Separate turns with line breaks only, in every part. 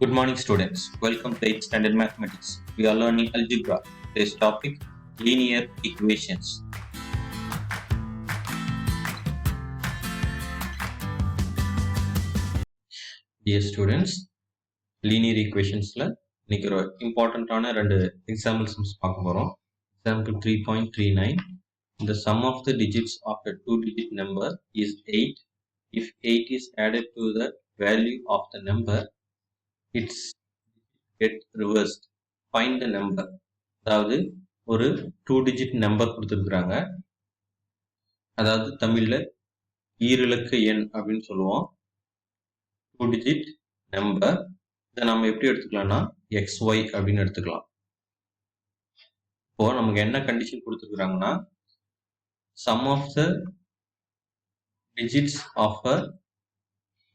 Good morning, students. Welcome to 8th Standard Mathematics. We are learning algebra. Today's topic, linear equations. Dear students, linear equationsல இன்னைக்கு ஒரு இம்பார்ட்டன்டான ரெண்டு examples பார்க்க போறோம். Example 3.39. The sum of the digits of a two-digit number is 8. If 8 is added to the value of the number, it's get reversed. Find the number. அதாவது ஒரு 2-digit number கொடுத்துருக்குறாங்க. அதாவது தமிழ்ல ஈரிலக்க எண் அப்படின்னு சொல்லுவோம். 2-digit number. இதை நம்ம எப்படி எடுத்துக்கலாம்னா XY அப்படின்னு எடுத்துக்கலாம். இப்போ நமக்கு என்ன condition கொடுத்துருக்குறாங்கன்னா sum of the digits of a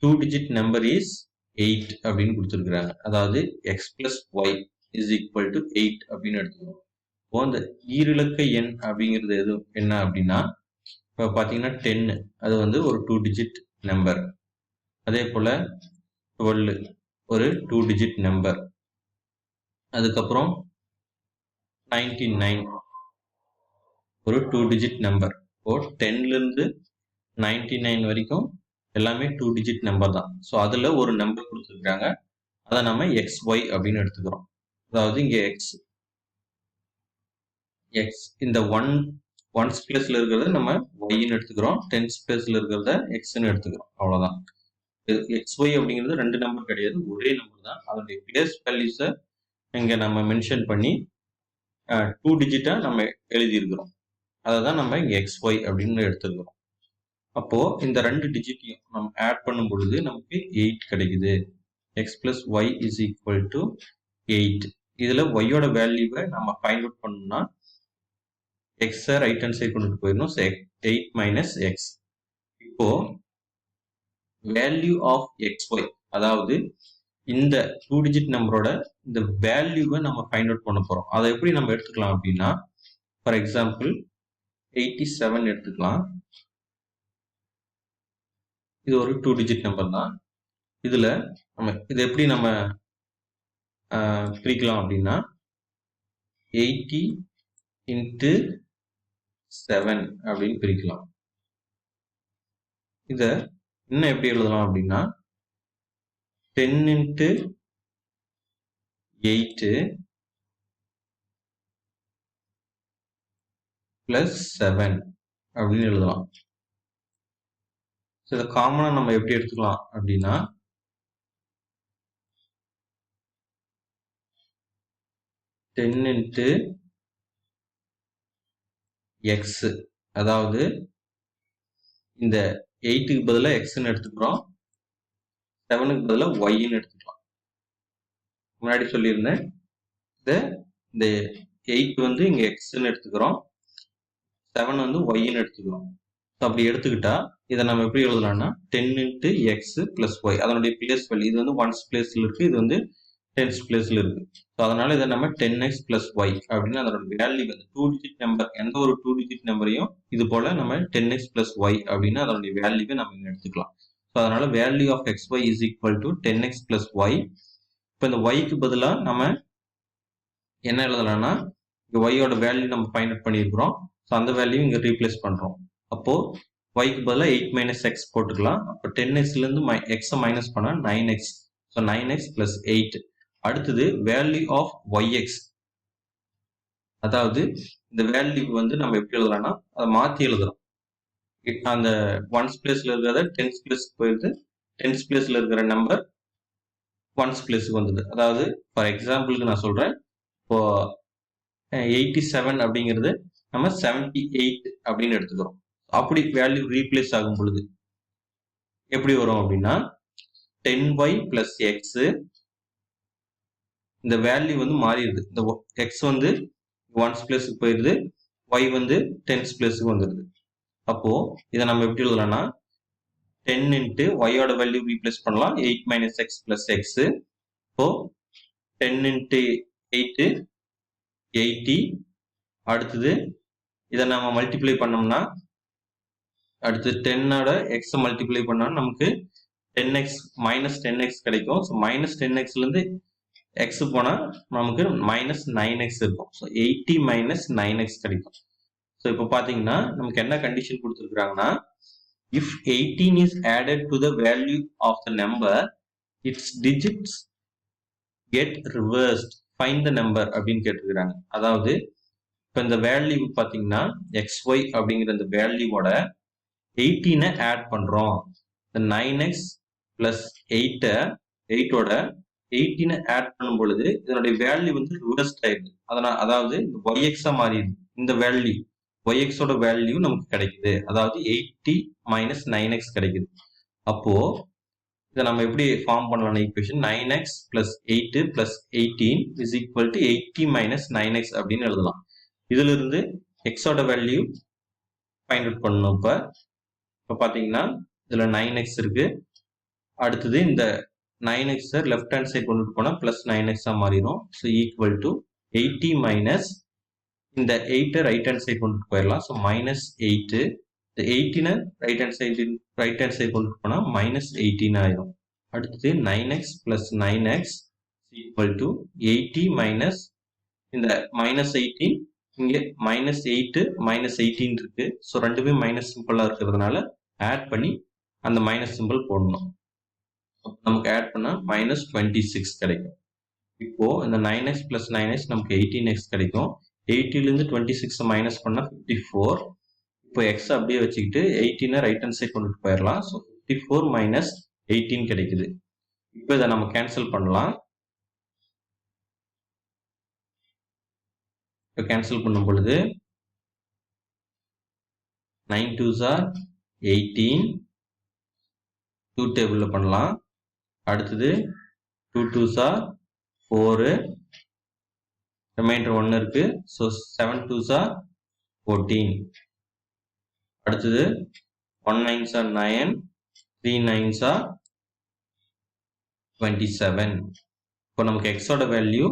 2-digit number is 8 அப்படின்னு கொடுத்துருக்குறாங்க. அதாவது x plus y is equal to 8 அப்படின்னு எடுத்துக்கணும். இப்போ இந்த ஈரிலக்க எண் அப்படிங்கிறது எது என்ன அப்படின்னா இப்போ பார்த்தீங்கன்னா 10 அது வந்து ஒரு 2-digit நம்பர். அதே போல் 12 ஒரு 2-digit நம்பர். அதுக்கப்புறம் 99 ஒரு 2-digit நம்பர். இப்போ 10லேருந்து 99 வரைக்கும் எல்லாமே 2-digit நம்பர் தான். ஸோ அதில் ஒரு நம்பர் கொடுத்துருக்காங்க. அதை நம்ம XY அப்படின்னு எடுத்துக்கிறோம். அதாவது இங்கே எக்ஸ் இந்த ஒன்ஸ் பிளேஸ்ல இருக்கிறத நம்ம ஒய்ன்னு எடுத்துக்கிறோம். டென்ஸ் பிளேஸ்ல இருக்கிறத எக்ஸ்ன்னு எடுத்துக்கிறோம். அவ்வளோதான். XY அப்படிங்கிறது ரெண்டு நம்பர் கிடையாது, ஒரே நம்பர் தான். அதனுடைய பிளேஸ் வேல்யூஸை இங்கே நம்ம மென்ஷன் பண்ணி 2 டிஜிட்டா நம்ம எழுதியிருக்கிறோம். அதை தான் நம்ம இங்கே XY அப்படின்னு எடுத்துக்கிறோம். அப்போ இந்த ரெண்டு டிஜிட்டையும் நம்ம ஆட் பண்ணும் பொழுது நமக்கு 8 கிடைக்குது. x plus y is equal to 8. இதுல y-யோட வேல்யூவை நம்ம ஃபைண்ட் அவுட் பண்ணோம்னா x-ஐ ரைட் ஹேண்ட் சைடு கொண்டு போயிடணும். 8 minus x. இப்போ வேல்யூ ஆஃப் xy, அதாவது இந்த 2-digit நம்பரோட இந்த வேல்யூவை நம்ம ஃபைண்ட் அவுட் பண்ண போறோம். அதை எப்படி நம்ம எடுத்துக்கலாம் அப்படின்னா, ஃபார் எக்ஸாம்பிள் 87 எடுத்துக்கலாம். இது ஒரு 2-digit நம்பர் தான். இதுல நம்ம இது எப்படி நம்ம பிரிக்கலாம் அப்படின்னா 80 into 7 அப்படின்னு பிரிக்கலாம். இத இன்னும் எப்படி எழுதலாம் அப்படின்னா 10 into 8 plus 7 அப்படின்னு எழுதலாம். இதை காமனா நம்ம எப்படி எடுத்துக்கலாம் அப்படின்னா 10 into x, அதாவது இந்த 8க்கு பதிலாக எக்ஸ்ன்னு எடுத்துக்கிறோம், 7க்கு பதிலாக ஒய்ன்னு எடுத்துக்கலாம். முன்னாடி சொல்லியிருந்தேன் இந்த 8 வந்து இங்க எக்ஸ்ன்னு எடுத்துக்கிறோம், 7 வந்து ஒய்ன்னு எடுத்துக்கிறோம். அப்படி எடுத்துக்கிட்டா இதை நம்ம எப்படி எழுதலாம்னா 10 into x plus y, அதனுடைய பிளேஸ் வேல்யூ. இது வந்து ஒன்ஸ் பிளேஸ்ல இருக்கு, இது வந்து டென்ஸ் பிளேஸ்ல இருக்கு. ஸோ அதனால இதை நம்ம 10x plus y அப்படின்னு அதோட வேல்யூ வந்து 2-digit நம்பர், எந்த ஒரு 2-digit நம்பரையும் இது போல நம்ம 10x plus y அப்படின்னு அதனுடைய வேல்யூவை நம்ம இங்க எடுத்துக்கலாம். ஸோ அதனால value of xy is equal to 10x plus y. இப்போ இந்த yக்கு பதிலாக நம்ம என்ன எழுதலாம்னா இங்க y-யோட வேல்யூ நம்ம ஃபைண்ட் அவுட் பண்ணியிருக்கிறோம். ஸோ அந்த வேல்யூ இங்க ரீப்ளேஸ் பண்றோம். அப்போ yக்கு பதிலாக 8 minus x போட்டுக்கலாம். அப்போ 10xல இருந்து x மைனஸ் பண்ணா 9x. So 9x plus 8. அடுத்தது வேல்யூ ஆஃப் yx, அதாவது இந்த வேல்யூக்கு வந்து நம்ம எப்படி எழுதலாம்னா அதை மாத்தி எழுதுறோம். அந்த ஒன்ஸ் பிளேஸ்ல இருக்கிறத டென்ஸ் பிளேஸ்க்கு போயிடுது, டென்ஸ் பிளேஸ்ல இருக்கிற நம்பர் ஒன்ஸ் பிளேஸ்க்கு வந்தது. அதாவது ஃபார் எக்ஸாம்பிளுக்கு நான் சொல்றேன், இப்போ 87 அப்படிங்கிறது நம்ம 78 அப்படின்னு எடுத்துக்கிறோம். அப்படி வேல்யூ ரீப்ளேஸ் ஆகும் பொழுது எப்படி வரும் அப்படின்னா 10y plus x, இந்த வேல்யூ வந்து மாறிடுது. இந்த எக்ஸ் வந்து ஒன்ஸ் பிளேஸுக்கு போயிடுது, ஒய் வந்து டென்ஸ் பிளேஸுக்கு வந்துடுது. அப்போ இதை நம்ம எப்படி எழுதலாம்னா 10 into ஒய்யோட வேல்யூ ரீப்ளேஸ் பண்ணலாம், 8 minus x plus x. இப்போ 10 into 8 80. அடுத்தது இதை நம்ம மல்டிப்ளை பண்ணோம்னா அடுத்து 10ஓட எக்ஸை மல்டிப்ளை பண்ணா நமக்கு 10x மைனஸ் 10x கிடைக்கும். ஸோ மைனஸ் 10xல இருந்து எக்ஸ் போனா நமக்கு மைனஸ் 9x இருக்கும். ஸோ 80 மைனஸ் 9x கிடைக்கும். ஸோ இப்போ பார்த்தீங்கன்னா நமக்கு என்ன கண்டிஷன் கொடுத்துருக்குறாங்கன்னா, if 18 is added to the value of the number its digits get reversed find the number அப்படின்னு கேட்டிருக்கிறாங்க. அதாவது இப்போ இந்த வேல்யூ பார்த்தீங்கன்னா xy அப்படிங்கிற இந்த வேல்யூவோட 18 ஆட் பண்றோம். இந்த 9x பிளஸ் 8ஓட 18 ஆட் பண்ணும் பொழுது இதனுடைய வேல்யூ வந்து ரிவர்ஸ்ட் ஆயிடுது. அதாவது yx மாறிடுது. இந்த வேல்யூ yx ஓட வேல்யூ நமக்கு கிடைக்குது. அதாவது 80 மைனஸ் 9x கிடைக்குது. அப்போ இதை நம்ம எப்படி ஃபார்ம் பண்ணலாம் equation? 9x plus 8 plus 18 is equal to 80 minus 9x அப்படின்னு எழுதலாம். இதுல இருந்து எக்ஸோட வேல்யூ ஃபைண்ட் அவுட் பண்ணணும். இப்போ பார்த்தீங்கன்னா இதுல 9x இருக்கு. அடுத்தது இந்த 9x லெஃப்ட் ஹேண்ட் சைட் கொண்டுட்டு போனா பிளஸ் 9x மாறிடும். ஸோ ஈக்குவல் டு 80 மைனஸ் இந்த 8 ரைட் ஹேண்ட் சைட் கொண்டுட்டு போயிடலாம். So minus 8. இந்த 18 ரைட் ஹேண்ட் சைட் கொண்டுட்டு போனா மைனஸ் 18 ஆயிடும். அடுத்தது 9x plus 9x equal to 80 minus இந்த மைனஸ் 18 இங்கே மைனஸ் 8 மைனஸ் 18 இருக்கு. ஸோ ரெண்டுமே மைனஸ் சிம்பிளா இருக்கிறதுனால ஆட் பண்ணி அந்த மைனஸ் சிம்பிள் போடணும். நமக்கு ஆட் பண்ணா மைனஸ் 26 கிடைக்கும். இப்போ இந்த 9x பிளஸ் 9x நமக்கு 18x கிடைக்கும். 80 இருந்து 26 மைனஸ் பண்ணா 54. இப்போ எக்ஸ் அப்படியே வச்சுக்கிட்டு 18 ரைட் ஹேண்ட் சைட் கொண்டுட்டு போயிடலாம். ஸோ 54 மைனஸ் 18 கிடைக்குது. இப்போ இதை நம்ம கேன்சல் பண்ணலாம். இப்போ கேன்சல் பண்ணும் பொழுது 9 2s are 18. 2 டேபிள்ல பண்ணலாம். அடுத்தது 2 2s are 4. ரிமைண்டர் 1 இருக்கு. So 7 2s are 14. அடுத்தது 1 9s are 9. 3 9s are 27. இப்போ நமக்கு எக்ஸோட வேல்யூ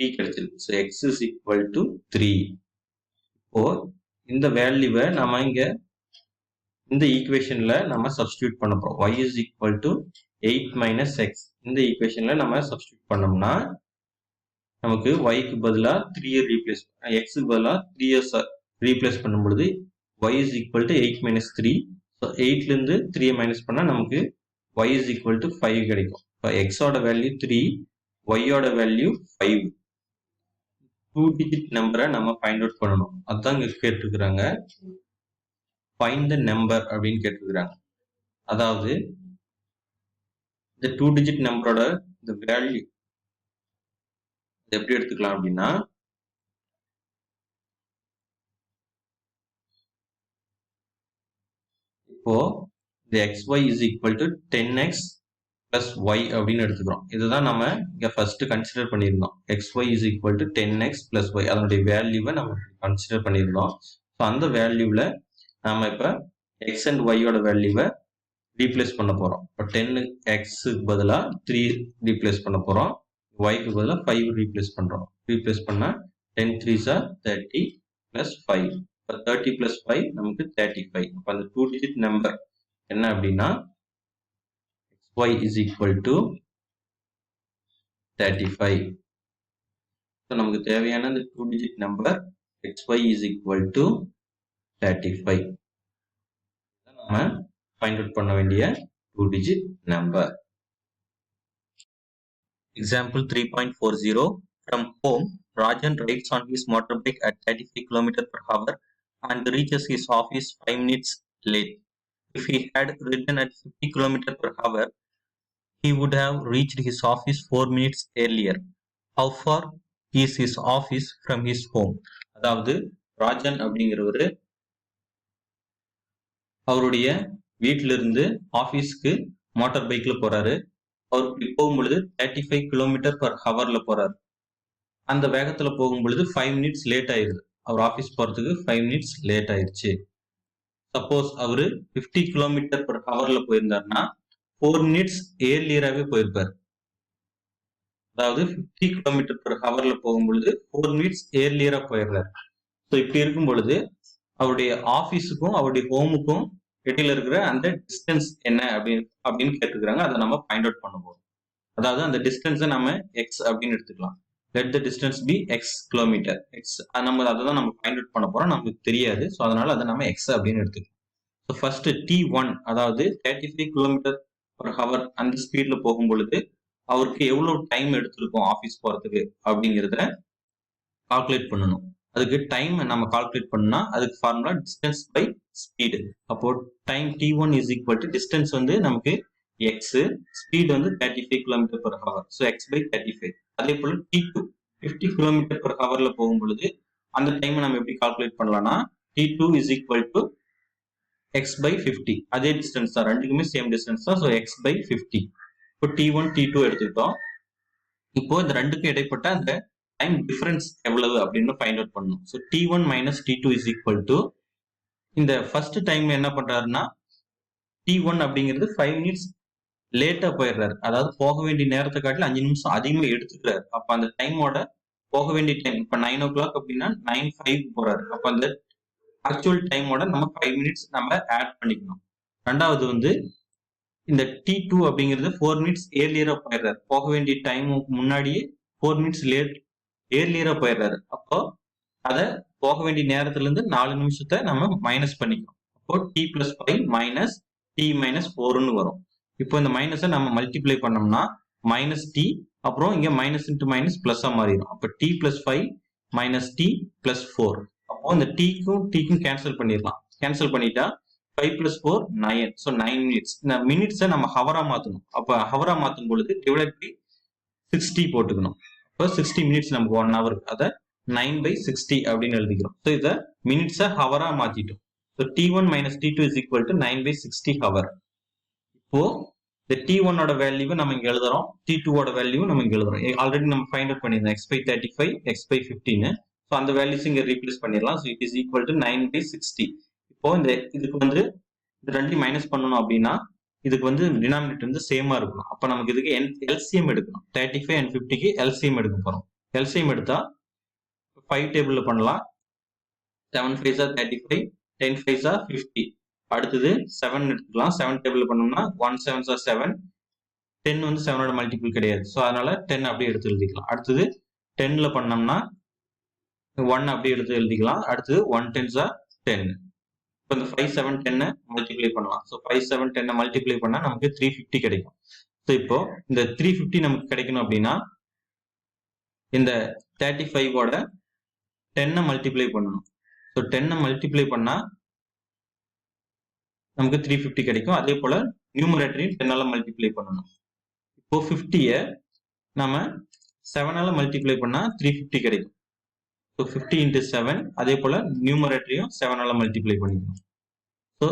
3 கிடைச்சிருக்கு. So X is equal to 3. இப்போ இந்த வேல்யூவை நம்ம இங்க இந்த ஈக்குவேஷன்ல நம்ம சப்ஸ்டியூட் பண்ண போறோம். y is equal to 8 minus x. இந்த ஈக்குவேஷன்ல நம்ம சப்ஸ்டியூட் பண்ணோம்னா நமக்கு yக்கு பதிலா 3 ரீப்ளேஸ் xக்கு பதிலா 3 ரீப்ளேஸ் பண்ணும் பொழுது y is equal to 8 minus 3. So 8ல இருந்து 3 மைனஸ் பண்ணா நமக்கு y is equal to 5 கிடைக்கும். இப்போ x ஓட வேல்யூ 3, y ஓட வேல்யூ 5. 2 டிஜிட் நம்பரை நம்ம ஃபைண்ட் அவுட் பண்ணணும். அதுதான் இங்க கேட்டிருக்கிறாங்க. ஃபைண்ட் த நம்பர் அப்படின்னு கேட்டிருக்கிறாங்க. அதாவது இந்த 2 டிஜிட் நம்பரோட இந்த வேல்யூ எப்படி எடுத்துக்கலாம் அப்படின்னா, இப்போ இந்த xy is equal to 10x plus y அப்படின்னு எடுத்துக்கிறோம். இதுதான் நம்ம இங்க ஃபர்ஸ்ட் கன்சிடர் பண்ணியிருந்தோம். xy is equal to 10x plus y அதனுடைய வேல்யூவை நம்ம கன்சிடர் பண்ணியிருந்தோம். ஸோ அந்த வேல்யூவில் நாம இப்ப x அண்ட் y ஓட வேல்யூவை ரீப்ளேஸ் பண்ண போறோம். இப்போ 10xக்கு பதிலா 3 ரீப்ளேஸ் பண்ண போறோம். yக்கு பதிலா 5 ரீப்ளேஸ் பண்றோம். ரீப்ளேஸ் பண்ணா 10 3s are 30 plus 5. இப்போ 30 plus 5 நமக்கு 35. இப்போ அந்த 2 டிஜிட் நம்பர் என்ன அப்படின்னா xy is equal to 35. So நமக்கு தேவையான இந்த 2 digit number xy is equal to 35. நம்ம ஃபைண்ட் அவுட் பண்ண வேண்டிய 2 digit number. Example 3.40. From home, Rajan rides on his motorbike at 35 km per hour and reaches his office 5 minutes late. If he had ridden at 50 km per hour, he would have reached his office 4 minutes earlier. How far is his office from his home? அதாவது ராஜன் அப்படிங்கிறவர் அவருடைய வீட்டில இருந்து ஆபீஸ்க்கு motor பைக்ல போறாரு. அவர் போகும்பொழுது 35 kilometre per ஹவர்ல போறாரு. அந்த வேகத்துல போகும் பொழுது 5 மினிட்ஸ் லேட் ஆயிருது. அவர் ஆபீஸ் போறதுக்கு 5 மினிட்ஸ் லேட் ஆயிருச்சு. சப்போஸ் அவரு 50 கிலோமீட்டர் பர் ஹவர்ல போயிருந்தாருன்னா 4 மினிட்ஸ் ஏர்லியராகவே போயிருப்பாரு. அதாவது 50 கிலோமீட்டர் பர் ஹவர்ல போகும் பொழுது 4 மினிட்ஸ் ஏர்லியரா போயிடுறாரு. ஸோ இப்படி இருக்கும் பொழுது அவருடைய ஆபீஸுக்கும் அவருடைய ஹோமுக்கும் இடையில இருக்கிற அந்த டிஸ்டன்ஸ் என்ன அப்படின்னு கேட்டுக்கிறாங்க. அதை நம்ம ஃபைண்ட் அவுட் பண்ண போறோம். அதாவது அந்த டிஸ்டன்ஸை நம்ம எக்ஸ் அப்படின்னு எடுத்துக்கலாம். Let the distance P x kilometre. X நம்ம அதை தான் நம்ம ஃபைண்ட் அவுட் பண்ண போறோம். நமக்கு தெரியாது. ஸோ அதனால அதை நம்ம எக்ஸ் அப்படின்னு எடுத்துக்கலாம். ஸோ ஃபர்ஸ்ட் T1 அதாவது 35 km/h அந்த ஸ்பீட்ல போகும் பொழுது அவருக்கு எவ்வளவு டைம் எடுத்திருக்கும் ஆஃபீஸ் போறதுக்கு அப்படிங்கிறத கால்குலேட் பண்ணணும். அதுக்கு டைம் நம்ம கால்குலேட் பண்ணா அதுக்கு ஃபார்முலா டிஸ்டன்ஸ் பை ஸ்பீடு. அப்போ time T1 is equal to distance வந்து நமக்கு x, ஸ்பீட் வந்து 35 km/h. So x by 35. அதே போல T2 50 km/h போகும் பொழுது அந்த டைம் நம்ம எப்படி கால்குலேட் பண்ணலாம்னா T2 is equal to x by 50. அதே டிஸ்டன்ஸ் தான், ரெண்டுக்குமே சேம் டிஸ்டன்ஸ் தான். So x by 50. இப்போ T1 T2 எடுத்துக்கிட்டோம். இப்போ இந்த ரெண்டுக்கும் இடைப்பட்ட அந்த டைம் டிஃபரன்ஸ் எவ்வளவு அப்படின்னு ஃபைண்ட் அவுட் பண்ணணும். So T1 minus T2 is equal to இந்த ஃபர்ஸ்ட் டைம் என்ன பண்றாருன்னா T1 அப்படிங்கிறது 5 minutes லேட்டா போயிடுறாரு. அதாவது போக வேண்டிய நேரத்தை காட்டில 5 நிமிஷம் அதிகமா எடுத்துக்கிறாரு. அப்ப அந்த டைமோட போக வேண்டிய டைம் இப்ப 9 o'clock அப்படின்னா 9:05 போறாரு. அப்ப அந்த ஆக்சுவல் டைமோட நம்ம 5 minutes நம்ம ஆட் பண்ணிக்கணும். ரெண்டாவது வந்து இந்த T2 அப்படிங்கிறது 4 minutes ஏர்லியரா போயிடுறாரு. போக வேண்டிய டைமுக்கு முன்னாடியே 4 minutes ஏர்லியரா போயிடுறாரு. அப்போ அதை போக வேண்டிய நேரத்துல இருந்து 4 நிமிஷத்தை நம்ம மைனஸ் பண்ணிக்கணும். அப்போ T+5 minus T minus 4ன்னு வரும். இப்போ இந்த மைனஸை நம்ம மல்டிப்ளை பண்ணோம்னா மைனஸ் டி, அப்புறம் இங்க மைனஸ் இன்டு மைனஸ் பிளஸ்ஸா மாறிடும். அப்போ T+5 minus T plus 4. அப்போ இந்த டீக்கும் கேன்சல் பண்ணிடலாம். கேன்சல் பண்ணிட்டா 5 plus 4 9. So 9 minutes. இந்த மினிட்ஸை நம்ம ஹவரா மாற்றணும். அப்போ ஹவரா மாற்றும் பொழுது டிவைட் பை 60 போட்டுக்கணும். இப்போ 60 minutes நமக்கு 1 hour. அதை 9/60 அப்படின்னு எழுதிக்கிறோம். ஸோ இதை மினிட்ஸை ஹவரா மாத்திட்டோம். So T1 minus T2 is equal to 9/60 hour. இப்போ இந்த T1 ஓட வேல்யூவை நம்ம இங்க எழுதுறோம், T2 ஓட வேல்யூ நம்ம இங்க எழுதுறோம். ஆல்ரெடி நம்ம ஃபைண்ட் அவுட் பண்ணிருந்தோம் x by 35, x by 15. So அந்த வேல்யூஸ் இங்க ரீப்ளேஸ் பண்ணிடலாம். So it is equal to 9/60. இப்போ இதுக்கு வந்து இது ரெண்டையும் மைனஸ் பண்ணணும் அப்படின்னா இதுக்கு வந்து டினாமினேட்டர் வந்து சேமா இருக்கணும். அப்ப நமக்கு இதுக்கு எல்சிஎம் எடுக்கணும். 35 and 50க்கு எல்சிஎம் எடுக்க போறோம். எல்சிஎம் எடுத்தா 5 டேபிள்ல பண்ணலாம். 7 5s are 35, 10 5s are 50. அடுத்தது 7 எடுத்துக்கலாம். 7 டேபிள் பண்ணோம்னா 1 7s are 7. 10 வந்து 7ஓட மல்டிபிள் கிடையாது. ஸோ அதனால 10 அப்படியே எடுத்து எழுதிக்கலாம். அடுத்தது 10ல பண்ணோம்னா 1 அப்படியே எடுத்து எழுதிக்கலாம். அடுத்தது 1 10s are 10. இப்போ இந்த 5 7 10 மல்டிப்ளை பண்ணலாம். ஸோ 5 7 10 மல்டிப்ளை பண்ணா நமக்கு 350 கிடைக்கும். ஸோ இப்போ இந்த 350 நமக்கு கிடைக்கணும் அப்படின்னா இந்த 35ஓட 10 மல்டிப்ளை பண்ணணும். ஸோ 10 மல்டிப்ளை பண்ணா நமக்கு 350 கிடைக்கும். அதே போல நியூமரேட்டரையும் 10ஆல மல்டிப்ளை பண்ணணும். இப்போ 50ய நம்ம 7ஆல மல்டிப்ளை பண்ணா 350 கிடைக்கும். So 50 into 7. அதே போல நியூமரேட்டரையும் 7ஆல மல்டிப்ளை பண்ணிக்கணும். So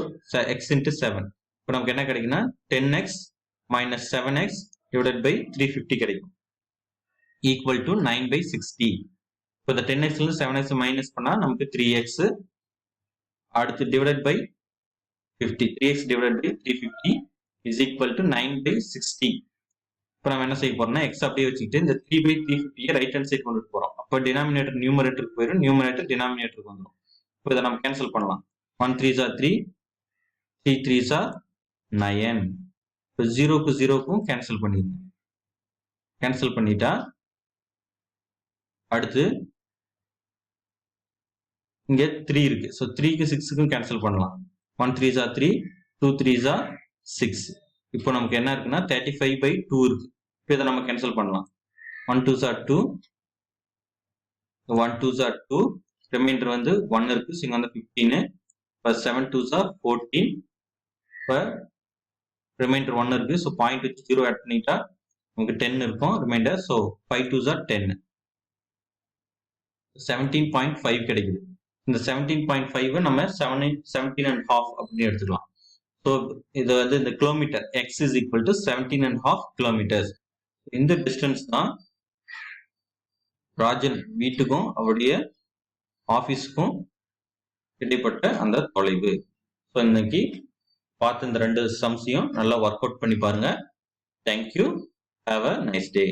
x into 7. இப்போ நமக்கு என்ன கிடைக்குன்னா 10x minus 7x divided by 350 கிடைக்கும். Equal to 9/60. இப்போ இந்த 10x இருந்து 7x மைனஸ் பண்ணா நமக்கு 3x. அடுத்து divided by 50. 3x divided by 350 is equal to 9/60. இப்போ நம்ம என்ன செய்ய போறோம்னா x அப்படியே வச்சுக்கிட்டு இந்த 3/350 ரைட் ஹேண்ட் சைடு கொண்டு போறோம். அப்போ டினாமினேட்டர் நியூமரேட்டருக்கு போயிடும், நியூமரேட்டர் டினாமினேட்டருக்கு வந்துடும். இப்போ இதை நம்ம கேன்சல் பண்ணலாம். 1 3s are 3, 3 3s are 9. இப்போ 0க்கு 0க்கும் கேன்சல் பண்ணிடுங்க. கேன்சல் பண்ணிட்டா அடுத்து இங்க 3 இருக்கு. ஸோ 3க்கு 6க்கும் கேன்சல் பண்ணலாம். 1 3s are 3, 2 3s are 6. இப்போ நமக்கு என்ன இருக்குன்னா 35/2 இருக்கு. இப்போ இதை நம்ம கேன்சல் பண்ணலாம். 1 2s are 2, 1 2s are 2. Reminder வந்து 1 இருக்கு. ஸோ இங்க வந்து 15. இப்போ 7 2s are 14. இப்போ ரிமைண்டர் 1 இருக்கு. ஸோ பாயிண்ட் வச்சு 0 ஆட் பண்ணிட்டா நமக்கு 10 இருக்கும் ரிமைண்டர். So 5 2s are 10. 17.5 கிடைக்குது. இந்த 17.5 நம்ம 17.5 அப்படின்னு எடுத்துக்கலாம். ஸோ இது வந்து இந்த kilometre x is equal to 17.5 kilometers. இந்த டிஸ்டன்ஸ் தான் ராஜன் வீட்டுக்கும் அவருடைய ஆபீஸ்க்கும் இடைப்பட்ட அந்த தொலைவு. ஸோ இன்னைக்கு பார்த்து இந்த 2 சம்ஸையும் நல்லா ஒர்க் அவுட் பண்ணி பாருங்க. Thank you. Have a nice day.